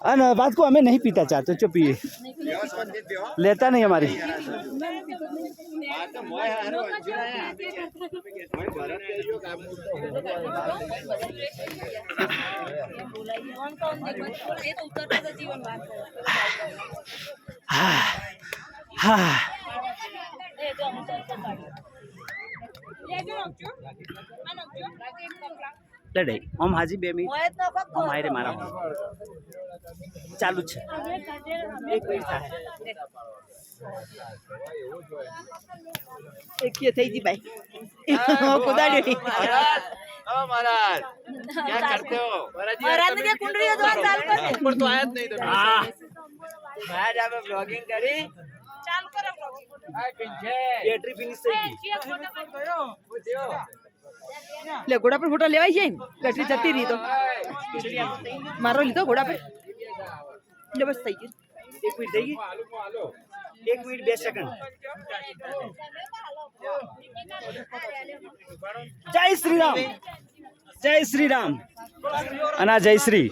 अन बात को हमें नहीं पीता चाहते चुप पिए लेता नहीं हमारी हाँ हाँ लड़ाई हम हाजी बे में हम हायरे मारा चालू छे एक मिनिट થાય એક કે થઈ જી ભાઈ કુદાડ્યો महाराज क्या करते हो महाराज ने क्या कुंडली द्वार चालू कर दे ऊपर तो आया नहीं तो हां महाराज आप ब्लॉगिंग करी चालू करो ब्लॉगिंग आ पिंजे બેટરી ફિનિશ થઈ ગઈ ले घोड़ा पर फोटो लेवाई છે બેટરી જતી રહી તો મારો લીધો ઘોડા પર ले बस થઈ ગઈ એક મિનિટ થઈ ગઈ એક મિનિટ 2 સેકન્ડ જય શ્રી રામ અના જય શ્રી